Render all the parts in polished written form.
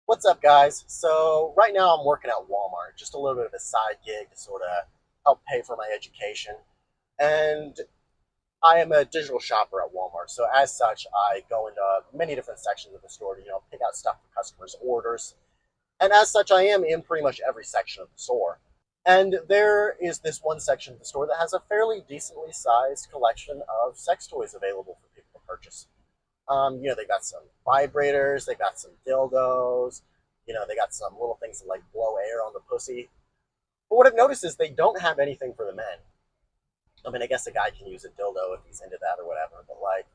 What's up, guys? So right now I'm working at Walmart, just a little bit of a side gig to sort of help pay for my education. And I am a digital shopper at Walmart. So as such, I go into many different sections of the store to, pick out stuff for customers' orders. And as such, I am in pretty much every section of the store. And there is this one section of the store that has a fairly decently sized collection of sex toys available for people to purchase. They got some vibrators, they got some dildos, they got some little things that like blow air on the pussy. But what I've noticed is they don't have anything for the men. I mean, I guess a guy can use a dildo if he's into that or whatever, but like,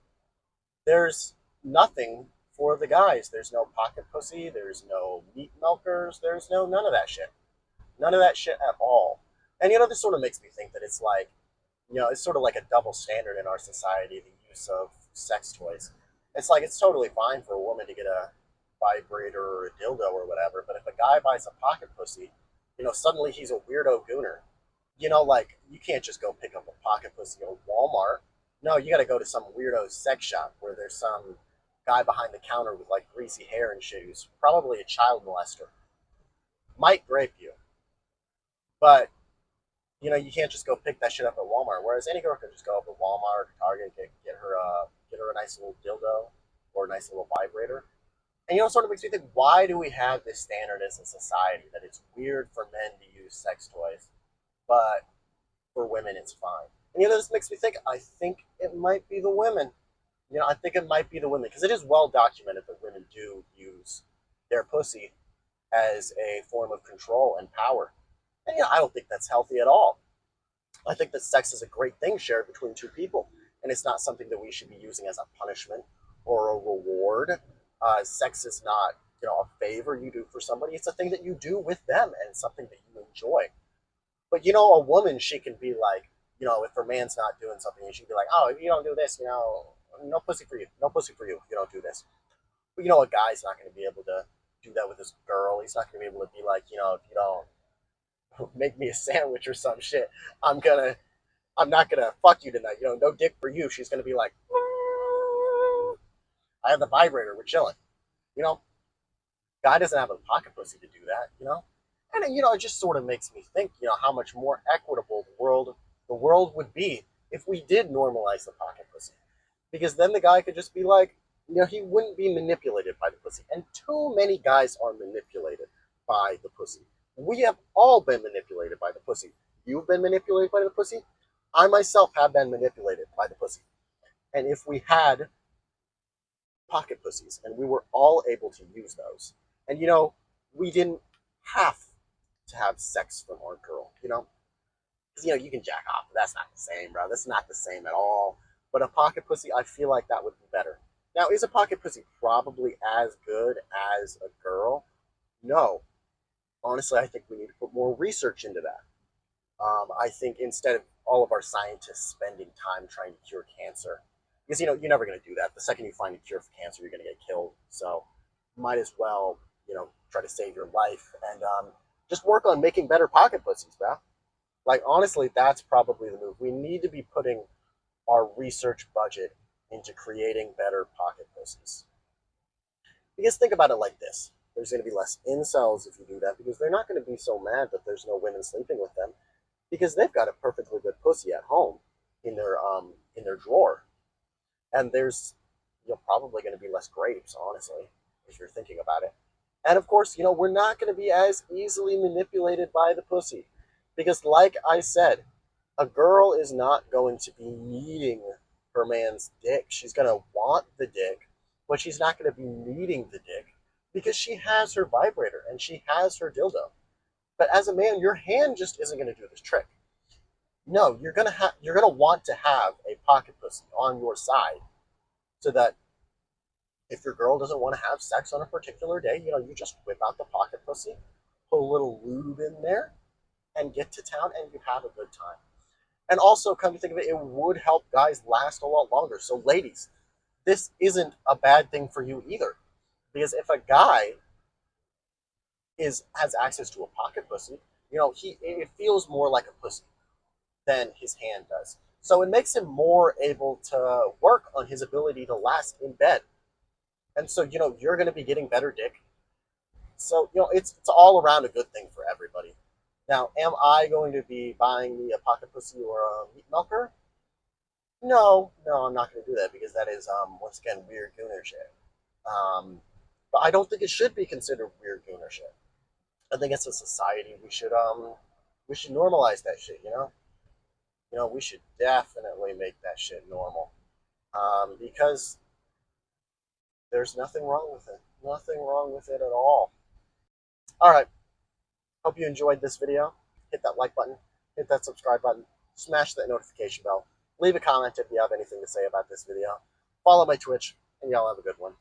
there's nothing for the guys. There's no pocket pussy, there's no meat milkers, there's no none of that shit. None of that shit at all. And this sort of makes me think that it's like, it's sort of like a double standard in our society, the use of sex toys. It's like it's totally fine for a woman to get a vibrator or a dildo or whatever, but if a guy buys a pocket pussy, suddenly he's a weirdo gooner. Like you can't just go pick up a pocket pussy at Walmart. No, you got to go to some weirdo sex shop where there's some guy behind the counter with like greasy hair and shit who's probably a child molester. Might rape you, but you can't just go pick that shit up at Walmart. Whereas any girl could just go up at Walmart or Target, get her a nice little dildo or a nice little vibrator. And it sort of makes me think, why do we have this standard as a society that it's weird for men to use sex toys, but for women it's fine? And this makes me think, I think it might be the women. I think it might be the women because it is well documented that women do use their pussy as a form of control and power. And I don't think that's healthy at all. I think that sex is a great thing shared between two people, and it's not something that we should be using as a punishment or a reward. Sex is not, a favor you do for somebody. It's a thing that you do with them, and something that you enjoy. But a woman, she can be like, if her man's not doing something, she can be like, oh, if you don't do this, no pussy for you, no pussy for you if you don't do this. But a guy's not going to be able to do that with his girl. He's not going to be able to be like, if you don't make me a sandwich or some shit, I'm gonna I'm not gonna fuck you tonight. No dick for you. She's gonna be like, I have the vibrator. We're chilling. You know, guy doesn't have a pocket pussy to do that. And it just sort of makes me think, how much more equitable the world would be if we did normalize the pocket pussy, because then the guy could just be like, he wouldn't be manipulated by the pussy. And too many guys are manipulated by the pussy. We have all been manipulated by the pussy. You've been manipulated by the pussy. I myself have been manipulated by the pussy. And if we had pocket pussies and we were all able to use those, and we didn't have to have sex from our girl, because you can jack off, but that's not the same, bro. That's not the same at all. But a pocket pussy, I feel like that would be better. Now, is a pocket pussy probably as good as a girl? No. Honestly, I think we need to put more research into that. I think instead of all of our scientists spending time trying to cure cancer, because you're never going to do that. The second you find a cure for cancer, you're going to get killed. So, might as well try to save your life and just work on making better pocket pussies, bro. Like honestly, that's probably the move. We need to be putting our research budget into creating better pocket pussies. Because think about it like this: there's going to be less incels if you do that, because they're not going to be so mad that there's no women sleeping with them, because they've got a perfectly good pussy at home in their drawer. And there's probably going to be less grapes, honestly, if you're thinking about it. And of course, we're not going to be as easily manipulated by the pussy, because like I said, a girl is not going to be needing her man's dick. She's going to want the dick, but she's not going to be needing the dick because she has her vibrator and she has her dildo. But as a man, your hand just isn't going to do this trick. No, you're gonna want to have a pocket pussy on your side, so that if your girl doesn't want to have sex on a particular day, you just whip out the pocket pussy, put a little lube in there, and get to town, and you have a good time. And also, come to think of it, it would help guys last a lot longer. So, ladies, this isn't a bad thing for you either, because if a guy has access to a pocket pussy, it feels more like a pussy than his hand does. So it makes him more able to work on his ability to last in bed. And so, you're going to be getting better dick. So it's all around a good thing for everybody. Now, am I going to be buying me a pocket pussy or a meat milker? No, no, I'm not going to do that because that is once again weird gooner shit. Um, but I don't think it should be considered weird gooner shit. I think as a society we should normalize that shit. We should definitely make that shit normal. Because there's nothing wrong with it. Nothing wrong with it at all. All right. Hope you enjoyed this video. Hit that like button, hit that subscribe button, smash that notification bell, leave a comment if you have anything to say about this video. Follow my Twitch, and y'all have a good one.